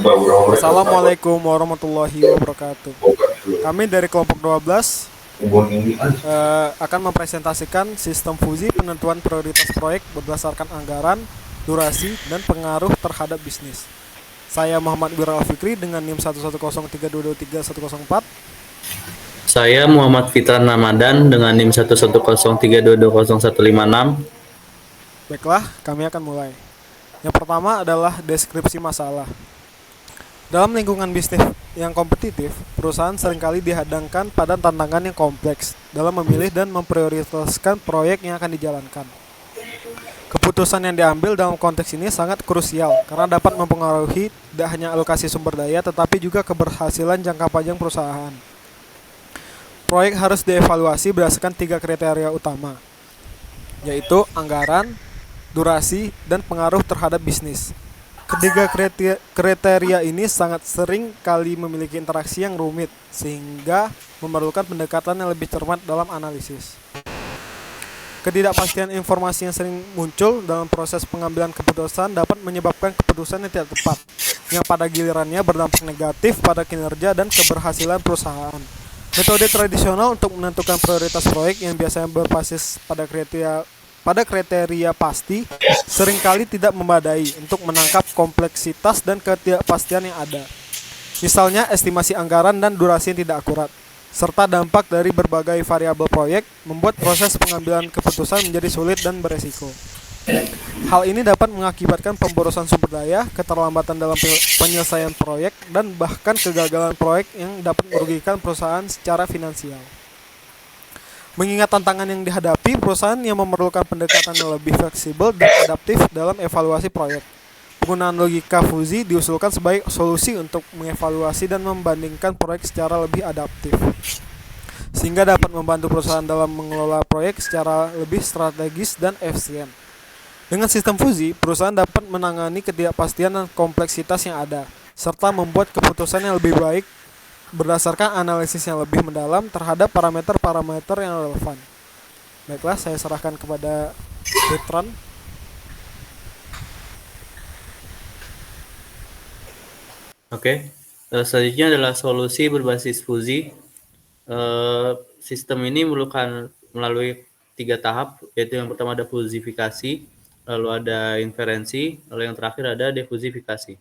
Assalamualaikum warahmatullahi wabarakatuh. Kami dari kelompok 12 akan mempresentasikan sistem fusi penentuan prioritas proyek berdasarkan anggaran, durasi, dan pengaruh terhadap bisnis. Saya Muhammad Wira Alfikri dengan NIM 11032231104. Saya Muhammad Fitran Ramadan dengan NIM 110322156. Baiklah, kami akan mulai. Yang pertama adalah deskripsi masalah. Dalam lingkungan bisnis yang kompetitif, perusahaan seringkali dihadangkan pada tantangan yang kompleks dalam memilih dan memprioritaskan proyek yang akan dijalankan. Keputusan yang diambil dalam konteks ini sangat krusial karena dapat mempengaruhi tidak hanya alokasi sumber daya tetapi juga keberhasilan jangka panjang perusahaan. Proyek harus dievaluasi berdasarkan 3 kriteria utama, yaitu anggaran, durasi, dan pengaruh terhadap bisnis. Ketiga kriteria ini sangat sering kali memiliki interaksi yang rumit, sehingga memerlukan pendekatan yang lebih cermat dalam analisis. Ketidakpastian informasi yang sering muncul dalam proses pengambilan keputusan dapat menyebabkan keputusan yang tidak tepat, yang pada gilirannya berdampak negatif pada kinerja dan keberhasilan perusahaan. Metode tradisional untuk menentukan prioritas proyek yang biasanya berbasis pada kriteria pasti seringkali tidak memadai untuk menangkap kompleksitas dan ketidakpastian yang ada. Misalnya estimasi anggaran dan durasi yang tidak akurat, serta dampak dari berbagai variabel proyek membuat proses pengambilan keputusan menjadi sulit dan beresiko. Hal ini dapat mengakibatkan pemborosan sumber daya, keterlambatan dalam penyelesaian proyek, dan bahkan kegagalan proyek yang dapat merugikan perusahaan secara finansial. Mengingat tantangan yang dihadapi, perusahaan yang memerlukan pendekatan yang lebih fleksibel dan adaptif dalam evaluasi proyek. Penggunaan logika fusi diusulkan sebagai solusi untuk mengevaluasi dan membandingkan proyek secara lebih adaptif, sehingga dapat membantu perusahaan dalam mengelola proyek secara lebih strategis dan efisien. Dengan sistem fusi, perusahaan dapat menangani ketidakpastian dan kompleksitas yang ada, serta membuat keputusan yang lebih baik berdasarkan analisis yang lebih mendalam terhadap parameter-parameter yang relevan. Baiklah, saya serahkan kepada Fitran. Oke, selanjutnya adalah solusi berbasis fusi. Sistem ini melalui 3 tahap, yaitu yang pertama ada fusifikasi, lalu ada inferensi, lalu yang terakhir ada defusifikasi.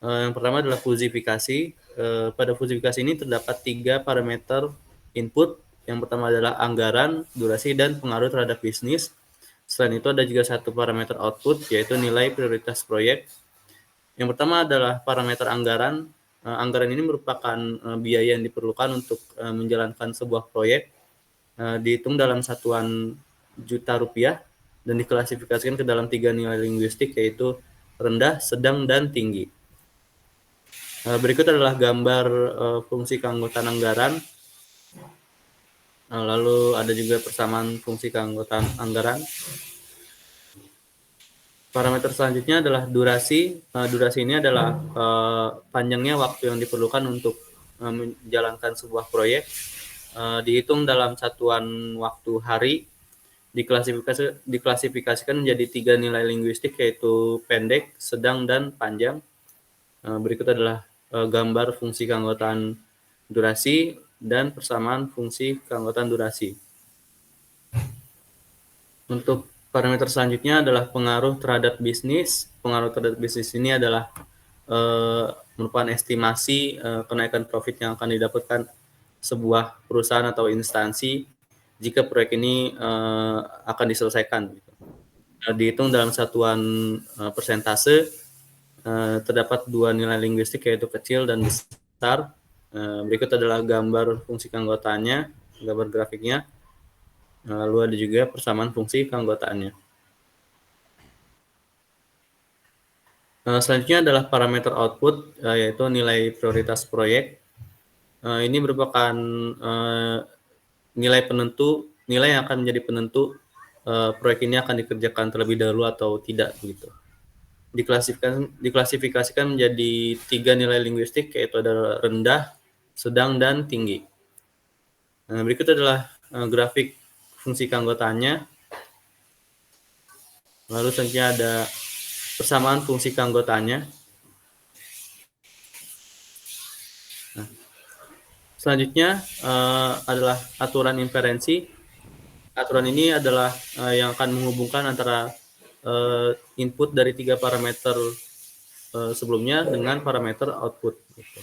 Yang pertama adalah fusifikasi. Pada fusifikasi ini terdapat 3 parameter input. Yang pertama adalah anggaran, durasi, dan pengaruh terhadap bisnis. Selain itu ada juga 1 parameter output, yaitu nilai prioritas proyek. Yang pertama adalah parameter anggaran. Anggaran ini merupakan biaya yang diperlukan untuk menjalankan sebuah proyek. Dihitung dalam satuan juta rupiah dan diklasifikasikan ke dalam 3 nilai linguistik, yaitu rendah, sedang, dan tinggi. Berikut adalah gambar fungsi keanggotaan anggaran. Lalu ada juga persamaan fungsi keanggotaan anggaran. Parameter selanjutnya adalah durasi. Durasi ini adalah panjangnya waktu yang diperlukan untuk menjalankan sebuah proyek. Dihitung dalam satuan waktu hari. Diklasifikasikan menjadi 3 nilai linguistik, yaitu pendek, sedang, dan panjang. Berikut adalah gambar fungsi keanggotaan durasi dan persamaan fungsi keanggotaan durasi. Untuk parameter selanjutnya adalah pengaruh terhadap bisnis. Pengaruh terhadap bisnis ini adalah merupakan estimasi kenaikan profit yang akan didapatkan sebuah perusahaan atau instansi jika proyek ini akan diselesaikan. Dihitung dalam satuan persentase. Terdapat 2 nilai linguistik, yaitu kecil dan besar. Berikut adalah gambar fungsi keanggotaannya, gambar grafiknya. Lalu ada juga persamaan fungsi keanggotaannya. Selanjutnya adalah parameter output, yaitu nilai prioritas proyek. Ini merupakan nilai yang akan menjadi penentu proyek ini akan dikerjakan terlebih dahulu atau tidak, begitu. Diklasifikasikan menjadi 3 nilai linguistik, yaitu ada rendah, sedang, dan tinggi. Berikut adalah grafik fungsi keanggotaannya. Lalu selanjutnya ada persamaan fungsi keanggotaannya. Nah, selanjutnya adalah aturan inferensi. Aturan ini adalah yang akan menghubungkan antara input dari 3 parameter sebelumnya dengan parameter output gitu.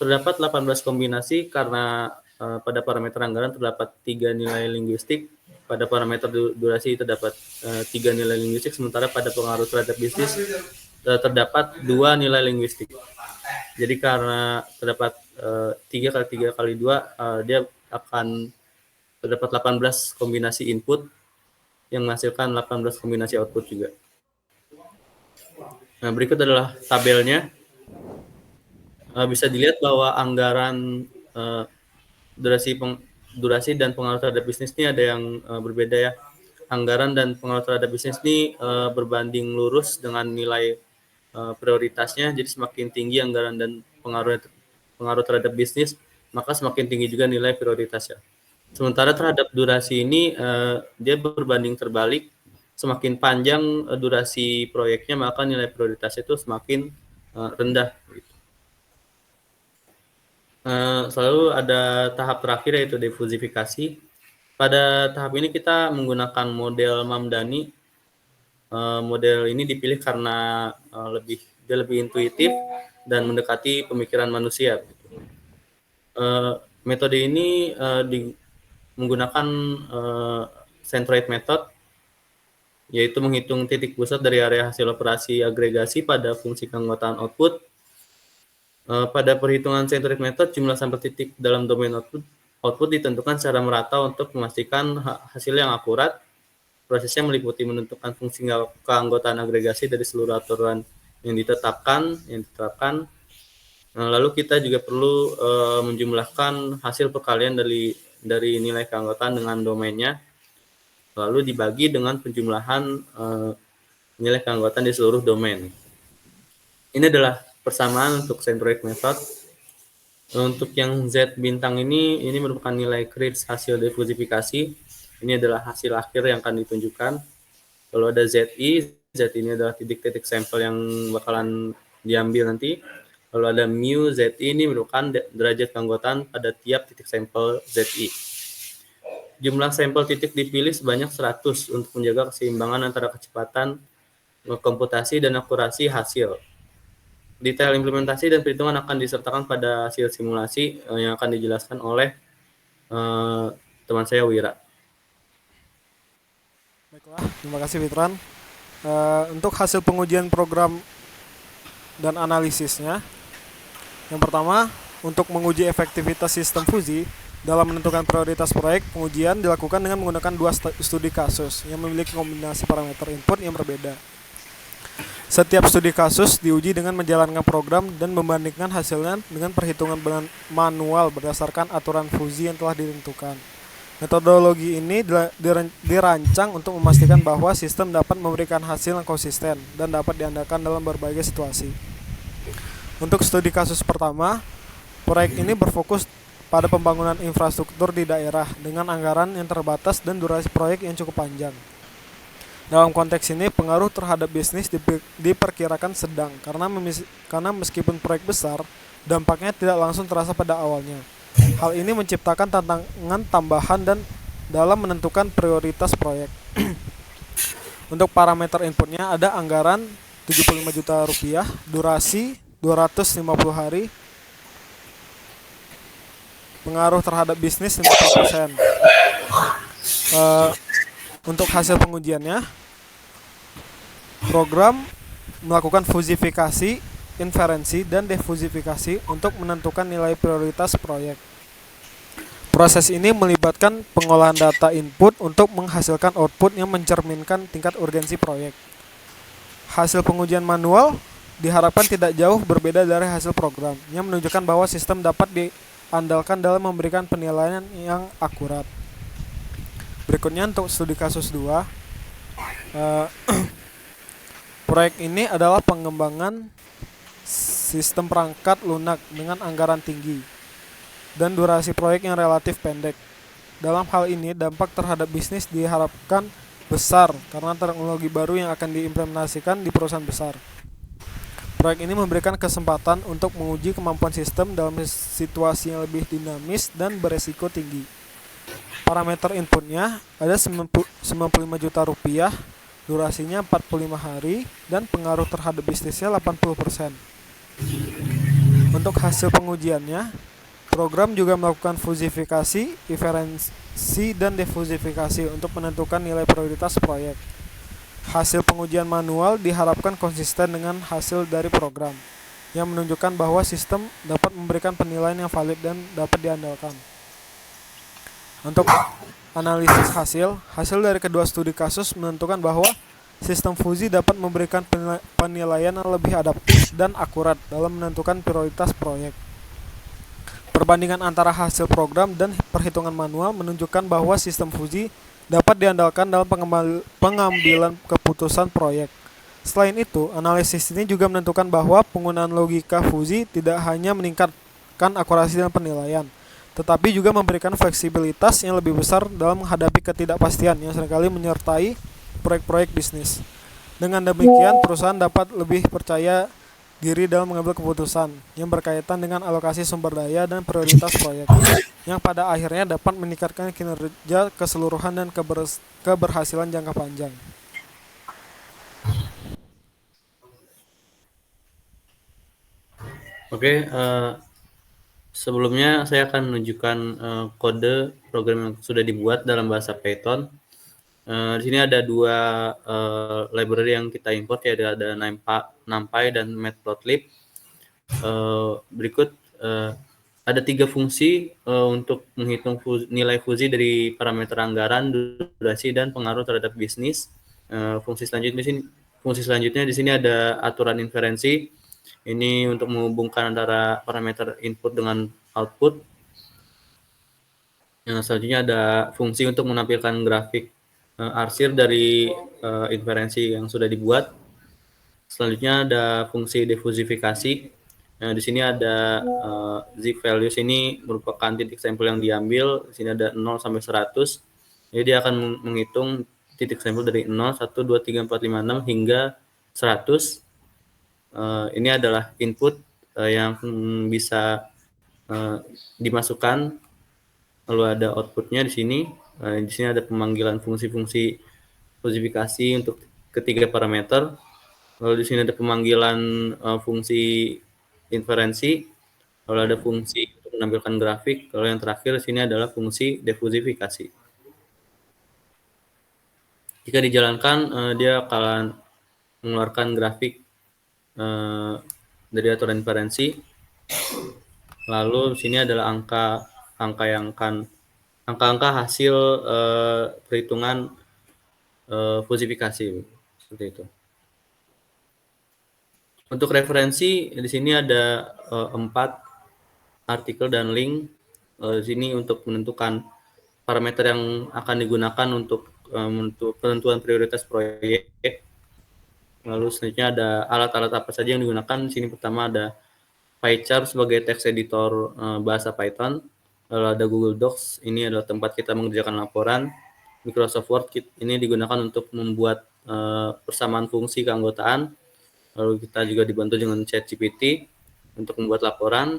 Terdapat 18 kombinasi karena pada parameter anggaran terdapat 3 nilai linguistik, pada parameter durasi terdapat 3 nilai linguistik, sementara pada pengaruh terhadap bisnis terdapat 2 nilai linguistik. Jadi karena terdapat 3 kali 3 kali 2, dia akan terdapat 18 kombinasi input yang menghasilkan 18 kombinasi output juga. Nah, berikut adalah tabelnya. Bisa dilihat bahwa anggaran durasi dan pengaruh terhadap bisnis ini ada yang berbeda ya. Anggaran dan pengaruh terhadap bisnis ini berbanding lurus dengan nilai prioritasnya. Jadi semakin tinggi anggaran dan pengaruh terhadap bisnis, maka semakin tinggi juga nilai prioritasnya. Sementara terhadap durasi ini dia berbanding terbalik. Semakin panjang durasi proyeknya, maka nilai prioritasnya itu semakin rendah. Selalu ada tahap terakhir yaitu difusifikasi. Pada tahap ini kita menggunakan model Mamdani. Model ini dipilih karena dia lebih intuitif dan mendekati pemikiran manusia. Metode ini menggunakan centroid method, yaitu menghitung titik pusat dari area hasil operasi agregasi pada fungsi keanggotaan output. Pada perhitungan centroid method, jumlah sampel titik dalam domain output ditentukan secara merata untuk memastikan hasil yang akurat. Prosesnya meliputi menentukan fungsi keanggotaan agregasi dari seluruh aturan yang diterapkan. Lalu kita juga perlu menjumlahkan hasil perkalian dari nilai keanggotaan dengan domainnya, lalu dibagi dengan penjumlahan nilai keanggotaan di seluruh domain. Ini adalah persamaan untuk centroid method. Untuk yang Z bintang ini merupakan nilai kris hasil difusifikasi. Ini adalah hasil akhir yang akan ditunjukkan. Kalau ada ZI, Z ini adalah titik-titik sampel yang bakalan diambil nanti. Kalau ada mu, ZI ini merupakan derajat keanggotaan pada tiap titik sampel ZI. Jumlah sampel titik dipilih sebanyak 100 untuk menjaga keseimbangan antara kecepatan komputasi dan akurasi hasil. Detail implementasi dan perhitungan akan disertakan pada hasil simulasi yang akan dijelaskan oleh teman saya Wira. Baiklah, terima kasih Fitran. Untuk hasil pengujian program dan analisisnya, yang pertama, untuk menguji efektivitas sistem fusi dalam menentukan prioritas proyek, pengujian dilakukan dengan menggunakan 2 studi kasus yang memiliki kombinasi parameter input yang berbeda. Setiap studi kasus diuji dengan menjalankan program dan membandingkan hasilnya dengan perhitungan manual berdasarkan aturan fusi yang telah ditentukan. Metodologi ini dirancang untuk memastikan bahwa sistem dapat memberikan hasil yang konsisten dan dapat diandalkan dalam berbagai situasi. Untuk studi kasus pertama, proyek ini berfokus pada pembangunan infrastruktur di daerah dengan anggaran yang terbatas dan durasi proyek yang cukup panjang. Dalam konteks ini, pengaruh terhadap bisnis diperkirakan sedang karena meskipun proyek besar, dampaknya tidak langsung terasa pada awalnya. Hal ini menciptakan tantangan tambahan dan dalam menentukan prioritas proyek. Untuk parameter inputnya ada anggaran 75 juta rupiah, durasi 250 hari, pengaruh terhadap bisnis 50%. Untuk hasil pengujiannya, program melakukan fusifikasi, inferensi, dan defusifikasi untuk menentukan nilai prioritas proyek. Proses ini melibatkan pengolahan data input untuk menghasilkan output yang mencerminkan tingkat urgensi proyek. Hasil pengujian manual diharapkan tidak jauh berbeda dari hasil program, yang menunjukkan bahwa sistem dapat diandalkan dalam memberikan penilaian yang akurat. Berikutnya untuk studi kasus 2, proyek ini adalah pengembangan sistem perangkat lunak dengan anggaran tinggi dan durasi proyek yang relatif pendek. Dalam hal ini, dampak terhadap bisnis diharapkan besar karena teknologi baru yang akan diimplementasikan di perusahaan besar. Proyek ini memberikan kesempatan untuk menguji kemampuan sistem dalam situasi yang lebih dinamis dan beresiko tinggi. Parameter inputnya ada 95 juta rupiah, durasinya 45 hari, dan pengaruh terhadap bisnisnya 80%. Untuk hasil pengujiannya, program juga melakukan fusifikasi, inferensi, dan defusifikasi untuk menentukan nilai prioritas proyek. Hasil pengujian manual diharapkan konsisten dengan hasil dari program, yang menunjukkan bahwa sistem dapat memberikan penilaian yang valid dan dapat diandalkan. Untuk analisis hasil dari kedua studi kasus menentukan bahwa sistem fusi dapat memberikan penilaian yang lebih adaptif dan akurat dalam menentukan prioritas proyek. Perbandingan antara hasil program dan perhitungan manual menunjukkan bahwa sistem fusi dapat diandalkan dalam pengambilan keputusan proyek. Selain itu, analisis ini juga menentukan bahwa penggunaan logika fusi tidak hanya meningkatkan akurasi dan penilaian, tetapi juga memberikan fleksibilitas yang lebih besar dalam menghadapi ketidakpastian yang seringkali menyertai proyek-proyek bisnis. Dengan demikian, perusahaan dapat lebih percaya diri dalam mengambil keputusan yang berkaitan dengan alokasi sumber daya dan prioritas proyek, yang pada akhirnya dapat meningkatkan kinerja keseluruhan dan keberhasilan jangka panjang. Oke, sebelumnya saya akan menunjukkan kode program yang sudah dibuat dalam bahasa Python. Di sini ada dua library yang kita import, ya, ada NumPy dan Matplotlib. Berikut ada 3 fungsi untuk menghitung nilai fusi dari parameter anggaran, durasi, dan pengaruh terhadap bisnis. Fungsi selanjutnya di sini ada aturan inferensi. Ini untuk menghubungkan antara parameter input dengan output. Selanjutnya ada fungsi untuk menampilkan grafik arsir dari inferensi yang sudah dibuat. Selanjutnya ada fungsi defusifikasi. Di sini ada zip values, ini merupakan titik sampel yang diambil. Di sini ada 0 sampai 100. Jadi dia akan menghitung titik sampel dari 0, 1, 2, 3, 4, 5, 6 hingga 100. Ini adalah input yang bisa dimasukkan, lalu ada outputnya di sini. Di sini ada pemanggilan fungsi-fungsi fusifikasi untuk ketiga parameter. Lalu di sini ada pemanggilan fungsi inferensi, lalu ada fungsi untuk menampilkan grafik, lalu yang terakhir di sini adalah fungsi defusifikasi. Jika dijalankan, dia akan mengeluarkan grafik dari aturan inferensi. Lalu di sini adalah angka hasil perhitungan fusifikasi, seperti itu. Untuk referensi di sini ada 4 artikel dan link. Di sini untuk menentukan parameter yang akan digunakan untuk penentuan prioritas proyek. Lalu selanjutnya ada alat-alat apa saja yang digunakan. Di sini pertama ada PyCharm sebagai text editor bahasa Python. Lalu ada Google Docs, ini adalah tempat kita mengerjakan laporan. Microsoft Word ini digunakan untuk membuat persamaan fungsi keanggotaan. Lalu kita juga dibantu dengan ChatGPT untuk membuat laporan,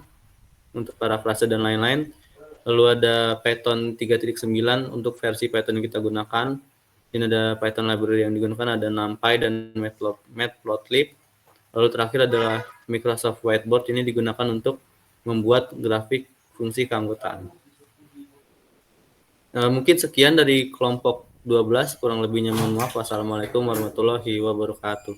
untuk parafrase dan lain-lain. Lalu ada Python 3.9 untuk versi Python yang kita gunakan. Ini ada Python library yang digunakan, ada NumPy dan Matplotlib. Lalu terakhir adalah Microsoft Whiteboard, ini digunakan untuk membuat grafik fungsi keanggotaan. Mungkin sekian dari kelompok 12, kurang lebihnya mohon maaf. Wassalamualaikum warahmatullahi wabarakatuh.